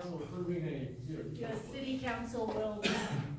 Approving a, The city council will be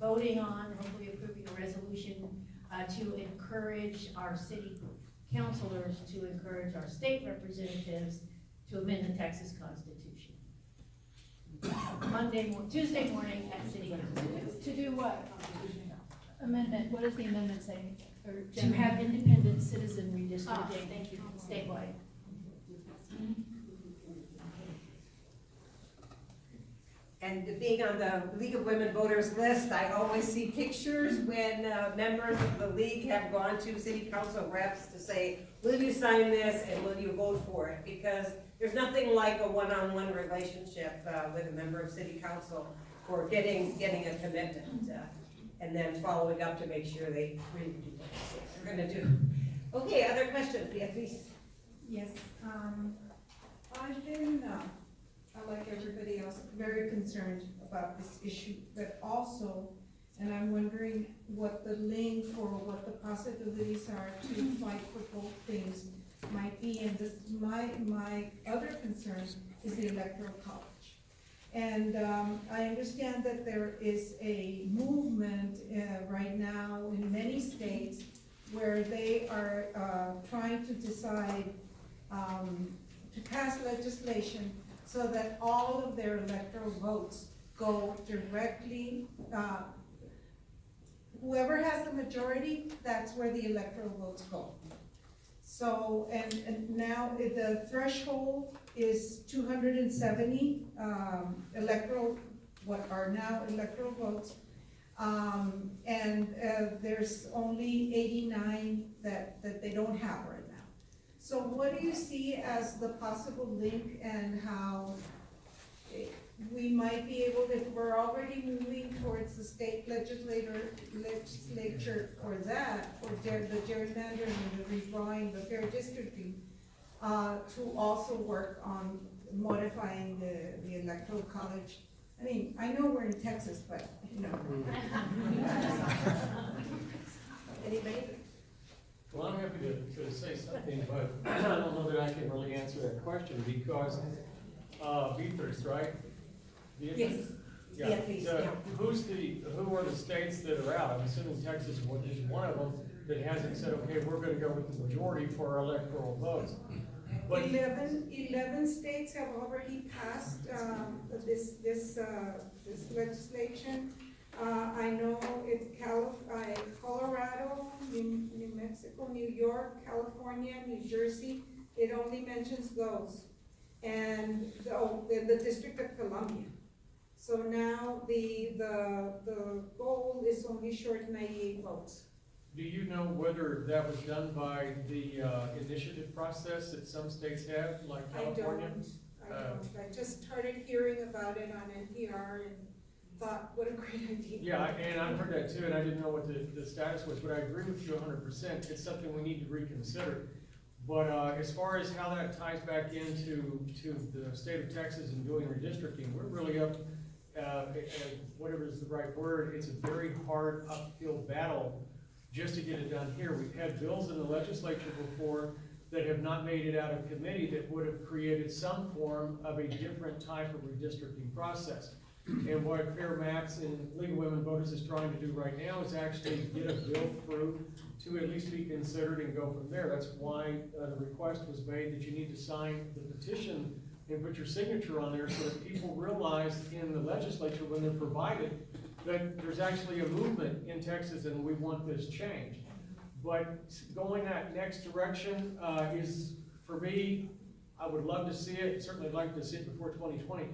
voting on, hopefully approving a resolution to encourage our city councilors, to encourage our state representatives to amend the Texas Constitution. Tuesday morning at city council. To do what? Amendment, what does the amendment say? Or To have independent citizen redistricting. Ah, thank you. Statewide. And being on the League of Women Voters list, I always see pictures when members of the league have gone to city council reps to say, will you sign this and will you vote for it? Because there's nothing like a one-on-one relationship with a member of city council for getting a commitment and then following up to make sure they really do what they say they're gonna do. Okay, other questions, Beatrice? Yes, I've been, like everybody else, very concerned about this issue, but also, and I'm wondering what the link or what the possibilities are to fight for both things might be, and this, my other concern is the electoral college. And I understand that there is a movement right now in many states where they are trying to decide to pass legislation so that all of their electoral votes go directly, whoever has the majority, that's where the electoral votes go. So, and now the threshold is 270 electoral, what are now electoral votes. And there's only 89 that they don't have right now. So what do you see as the possible link and how we might be able, if we're already moving towards the state legislature for that, for the gerrymandering and the redrawing, the fair districting, to also work on modifying the electoral college? I mean, I know we're in Texas, but, you know. Anybody? well, I'm happy to say something, but I don't know that I can really answer that question because, Beatrice, right? Beatrice? Yes. Yeah. Beatrice, So yeah. who are the states that are out? I'm assuming Texas is one of them that hasn't said, okay, we're gonna go with the majority for our electoral votes. But 11 states have already passed this legislation. I know it's Colorado, New Mexico, New York, California, New Jersey. It only mentions those, and the District of Columbia. So now the goal is only short 98 votes. do you know whether that was done by the initiative process that some states have, like California? I don't. I just started hearing about it on NPR and thought, what a great idea. Yeah, and I've heard that too, and I didn't know what the status was, but I agree with you 100%. It's something we need to reconsider. But as far as how that ties back into the state of Texas and doing redistricting, we're really up, whatever is the right word, it's a very hard uphill battle just to get it done here. We've had bills in the legislature before that have not made it out of committee that would have created some form of a different type of redistricting process. And what Fair Maps and League of Women Voters is trying to do right now is actually get a bill through to at least be considered and go from there. That's why the request was made that you need to sign the petition and put your signature on there so that people realize in the legislature when they're provided that there's actually a movement in Texas and we want this changed. But going that next direction is, for me, I would love to see it, certainly like to see it before 2020.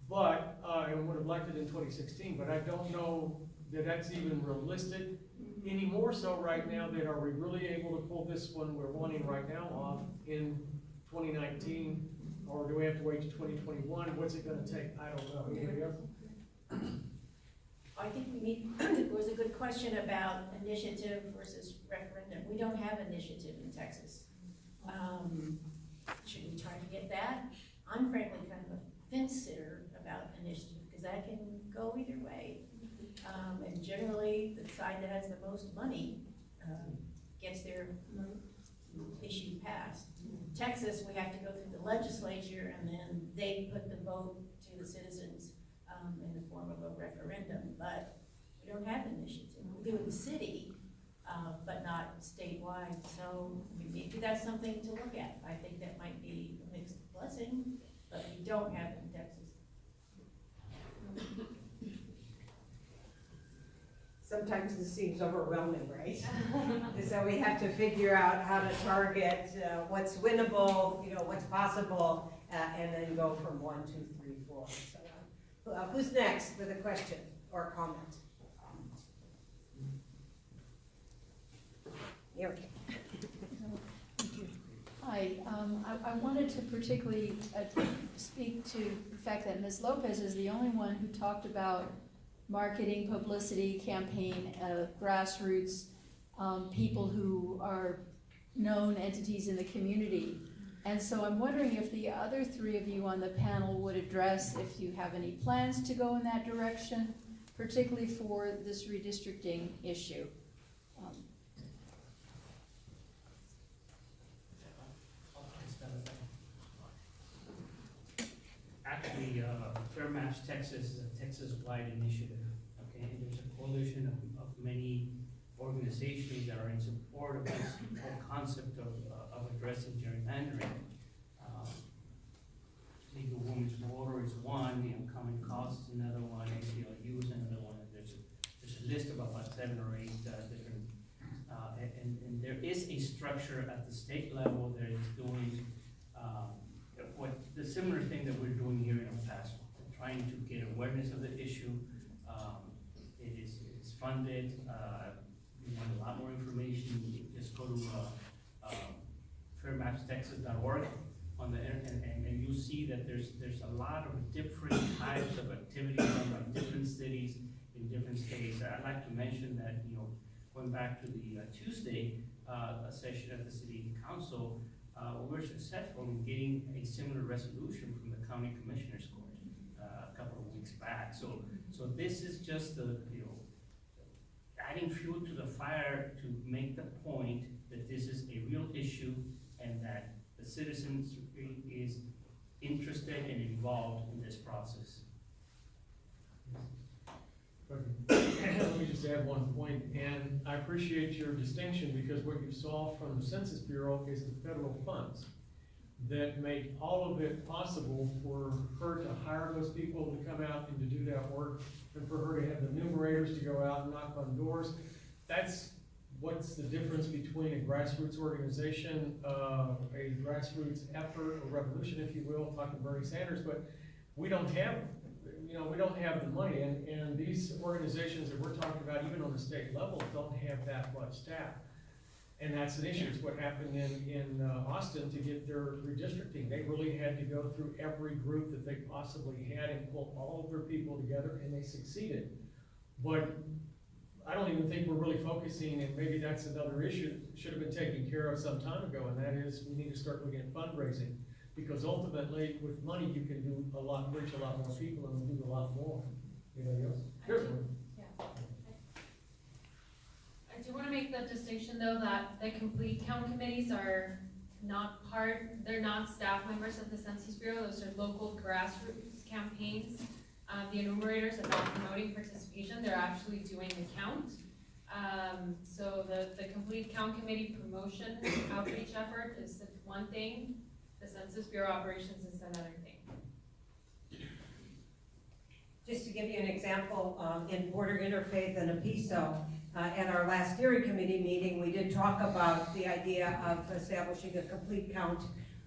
But, I would have liked it in 2016, but I don't know that that's even realistic any more so right now. That are we really able to pull this one we're wanting right now off in 2019, or do we have to wait to 2021? What's it gonna take? I don't know. Anybody else? I think we need, it was a good question about initiative versus referendum. We don't have initiative in Texas. Should we try to get that? I'm frankly kind of a fence sitter about initiative, because that can go either way. And generally, the side that has the most money gets their issue passed. Texas, we have to go through the legislature, and then they put the vote to the citizens don't have initiative. We do in the city, but not statewide, so I mean, maybe that's something to look at. I think that might be a mixed blessing, but we don't have it in Texas. Sometimes this seems overwhelming, right? So we have to figure out how to target what's winnable, what's possible, and then go from 1, 2, 3, 4, and so on. Who's next with a question or comment? Here. Hi, I wanted to particularly speak to the fact that Ms. Lopez is the only one who talked about marketing, publicity, campaign, grassroots, people who are known entities in the community. And so I'm wondering if the other three of you on the panel would address if you have any plans to go in that direction, particularly for this redistricting issue. Actually, Fair Maps Texas is a Texas-wide initiative, okay? And there's a coalition of many organizations that are in support of this whole concept of addressing gerrymandering. League of Women's Voter is one, Common Cause is another one, ACLU is another one, and there's a list of about 7 or 8 different, and there is a structure at the state level that is doing what the similar thing that we're doing here in El Paso, trying to get awareness of the issue. It's funded. You want a lot more information, you just go to fairmapstexas.org on the internet, and you see that there's a lot of different types of activities done by different cities in different states. I'd like to mention that, going back to the Tuesday session at the city council, we were successful in getting a similar resolution from the county commissioners court a couple of weeks back. So this is just the, adding fuel to the fire to make the point that this is a real issue and that the citizenry is interested and involved in this process. Let me just add one point, and I appreciate your distinction, because what you saw from the Census Bureau is the federal funds that make all of it possible for her to hire those people to come out and to do that work, and for her to have the enumerators to go out and knock on doors. That's what's the difference between a grassroots organization, a grassroots effort, or revolution, if you will, talking Bernie Sanders, but we don't have we don't have the money, and these organizations that we're talking about, even on the state level, don't have that much staff. And that's an issue. It's what happened in Austin to get their redistricting. They really had to go through every group that they possibly had and pull all of their people together, and they succeeded. But I don't even think we're really focusing, and maybe that's another issue that should have been taken care of some time ago, and that is we need to start looking at fundraising. Because ultimately, with money, you can do a lot, reach a lot more people, and do a lot more. Anybody else? Sure. I do want to make the distinction, though, that the complete count committees are not they're not staff members of the Census Bureau. Those are local grassroots campaigns. The enumerators are not promoting participation. They're actually doing the count. So the complete count committee promotion outreach effort is one thing. The Census Bureau operations is another thing. Just to give you an example, in Border Interfaith and Paso, at our last steering committee meeting, we did talk about the idea of establishing a complete count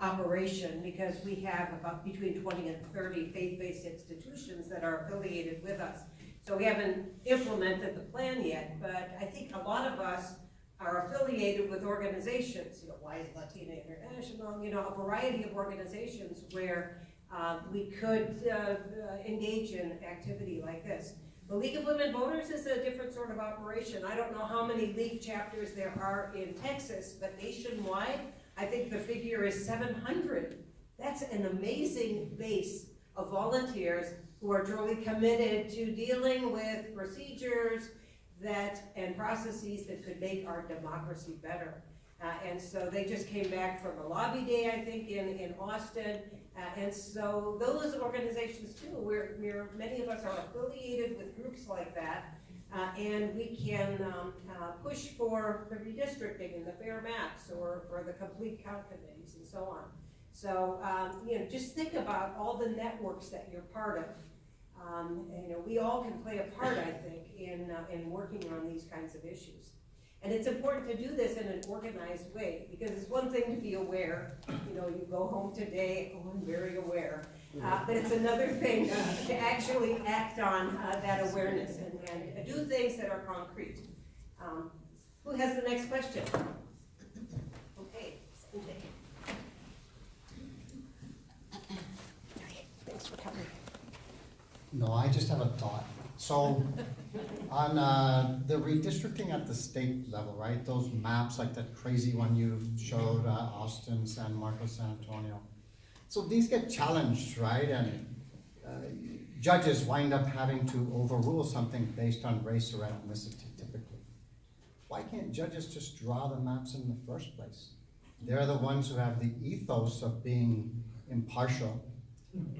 operation, because we have about between 20 and 30 faith-based institutions that are affiliated with us. So we haven't implemented the plan yet, but I think a lot of us are affiliated with organizations, Wise Latina International, a variety of organizations where we could engage in activity like this. The League of Women Voters is a different sort of operation. I don't know how many league chapters there are in Texas, but nationwide, I think the figure is 700. That's an amazing base of volunteers who are truly committed to dealing with procedures and processes that could make our democracy better. And so they just came back from a lobby day, I think, in Austin. And so those organizations too, many of us are affiliated with groups like that. And we can push for the redistricting and the fair maps, or for the complete count committees and so on. So, just think about all the networks that you're part of. We all can play a part, I think, in working on these kinds of issues. And it's important to do this in an organized way, because it's one thing to be aware. You go home today, oh, I'm very aware. But it's another thing to actually act on that awareness and do things that are concrete. Who has the next question? Okay, Sanjay. Thanks for coming. No, I just have a thought. So, on the redistricting at the state level, right, those maps, like that crazy one you showed, Austin, San Marcos, San Antonio. So these get challenged, right, and judges wind up having to overrule something based on race or ethnicity typically. Why can't judges just draw the maps in the first place? They're the ones who have the ethos of being impartial.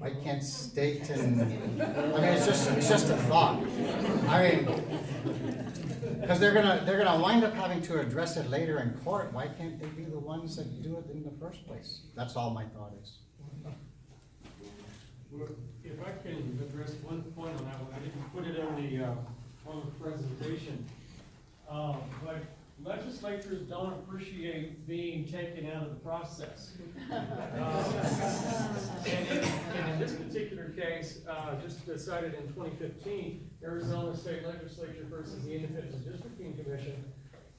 I can't state it's just a thought. Because they're gonna wind up having to address it later in court. Why can't they be the ones that do it in the first place? That's all my thought is. If I can address one point on that one, I didn't put it on the presentation. But legislatures don't appreciate being taken out of the process. And in this particular case, just decided in 2015, Arizona State Legislature versus the Independent Redistricting Commission,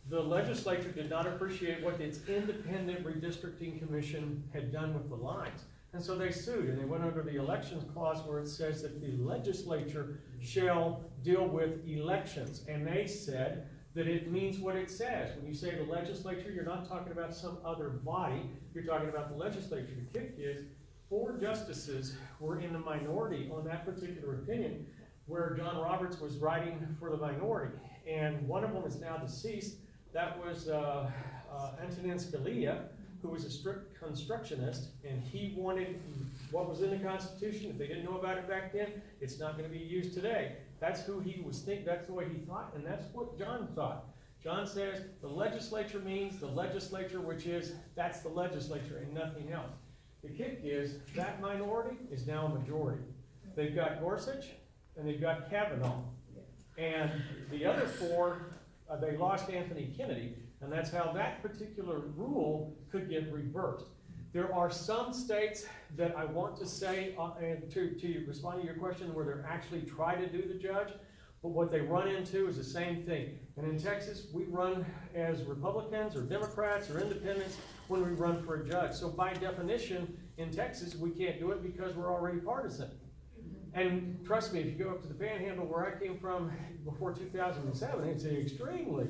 the legislature did not appreciate what its Independent Redistricting Commission had done with the lines. And so they sued, and they went under the elections clause where it says that the legislature shall deal with elections. And they said that it means what it says. When you say the legislature, you're not talking about some other body, you're talking about the legislature. The kick is, 4 justices were in the minority on that particular opinion, where John Roberts was writing for the minority. And one of them is now deceased. That was Antonin Scalia, who was a strict constructionist, and he wanted what was in the Constitution. If they didn't know about it back then, it's not going to be used today. That's who he was thinking, that's the way he thought, and that's what John thought. John says the legislature means the legislature, which is, that's the legislature and nothing else. The kick is, that minority is now a majority. They've got Gorsuch and they've got Kavanaugh. And the other 4, they lost Anthony Kennedy, and that's how that particular rule could get reversed. There are some states that I want to say, and to respond to your question, where they're actually trying to do the judge, but what they run into is the same thing. And in Texas, we run as Republicans or Democrats or independents when we run for a judge. So by definition, in Texas, we can't do it because we're already partisan. And trust me, if you go up to the Panhandle where I came from before 2007, it's extremely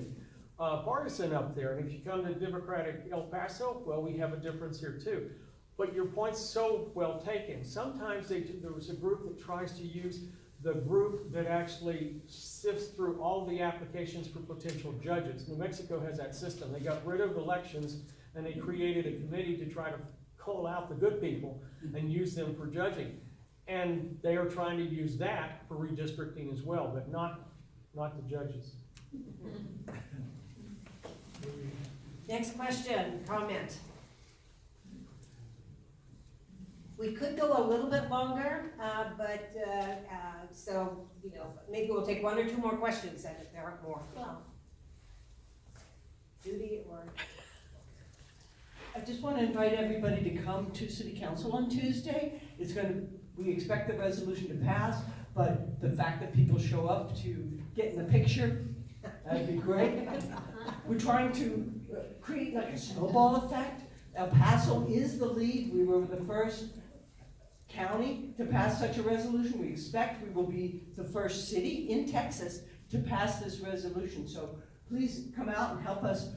partisan up there. And if you come to Democratic El Paso, well, we have a difference here too. But your point's so well taken. Sometimes there was a group that tries to use the group that actually sifts through all the applications for potential judges. New Mexico has that system. They got rid of elections and they created a committee to try to cull out the good people and use them for judging. And they are trying to use that for redistricting as well, but not the judges. Next question, comment. We could go a little bit longer, but so, maybe we'll take 1 or 2 more questions then if there aren't more. Judy or? I just want to invite everybody to come to City Council on Tuesday. We expect the resolution to pass, but the fact that people show up to get in the picture, that'd be great. We're trying to create like a snowball effect. El Paso is the lead. We were the first county to pass such a resolution. We expect we will be the first city in Texas to pass this resolution. So please come out and help us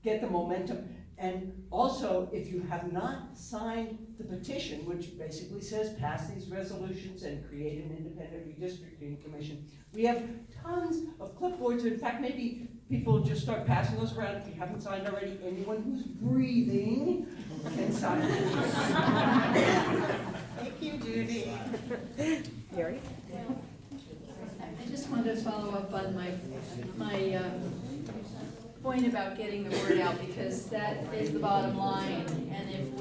get the momentum. And also, if you have not signed the petition, which basically says pass these resolutions and create an independent redistricting commission, we have tons of clipboards. In fact, maybe people just start passing those around. If you haven't signed already, anyone who's breathing can sign. Thank you, Judy. Gary? I just wanted to follow up on my point about getting the word out, because that is the bottom line. And if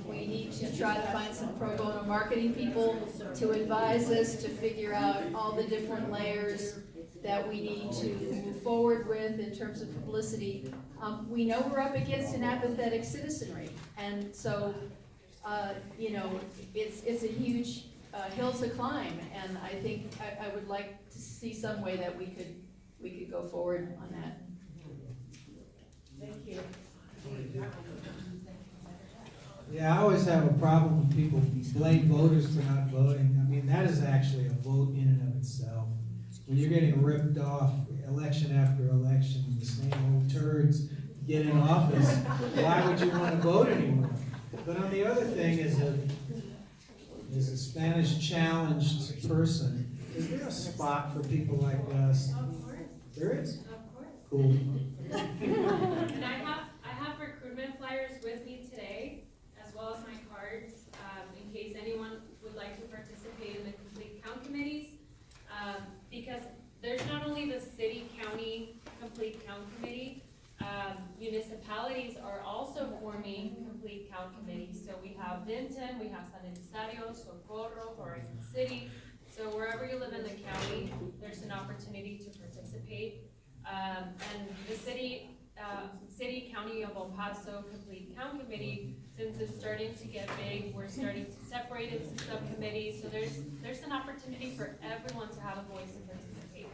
we need to try to find some pro bono marketing people to advise us to figure out all the different layers that we need to move forward with in terms of publicity. We know we're up against an apathetic citizenry, and so, you know, it's a huge hill to climb, and I think I would like to see some way that we could go forward on that. Thank you. Yeah, I always have a problem when people blame voters for not voting. I mean, that is actually a vote in and of itself. When you're getting ripped off election after election, the same old turds get in office, why would you want to vote anymore? But on the other thing, as a Spanish challenged person, is there a spot for people like us? There is? Of course. Cool. And I have recruitment flyers with me today, as well as my cards, in case anyone would like to participate in the complete count committees. Because there's not only the city-county complete count committee, municipalities are also forming complete count committees. So we have Vinton, we have San Elizario, Socorro, Horizon City. So wherever you live in the county, there's an opportunity to participate. And the city county of El Paso complete count committee, since it's starting to get big, we're starting to separate it to subcommittees. So there's an opportunity for everyone to have a voice and participate.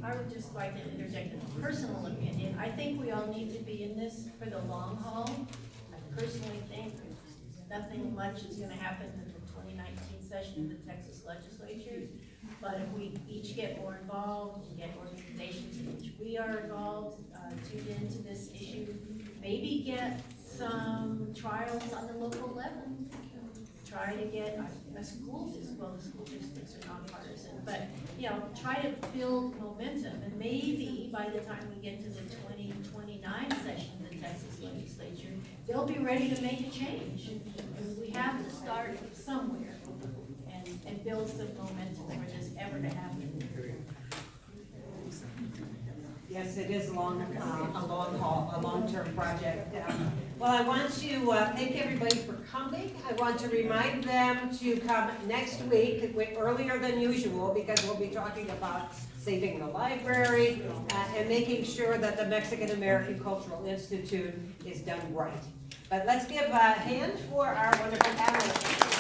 I would just like to interject a personal opinion. I think we all need to be in this for the long haul. I personally think nothing much is gonna happen in the 2019 session of the Texas legislature. But if we each get more involved, and get organizations in which we are involved, tuned into this issue, maybe get some trials on the local level. Try to get a school district, well, the school districts are nonpartisan, but, you know, try to build momentum, and maybe by the time we get to the 2029 session of the Texas legislature, they'll be ready to make a change. And we have to start somewhere and build some momentum for this ever to happen. Yes, it is a long haul, a long-term project. Well, I want to thank everybody for coming. I want to remind them to come next week, earlier than usual, because we'll be talking about saving the library and making sure that the Mexican American Cultural Institute is done right. But let's give a hand for our wonderful panelists.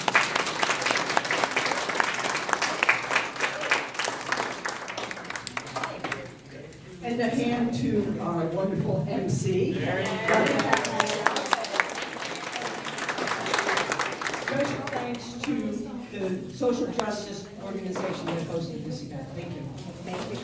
And a hand to our wonderful MC. Special thanks to the social justice organization that hosted this event. Thank you. Thank you.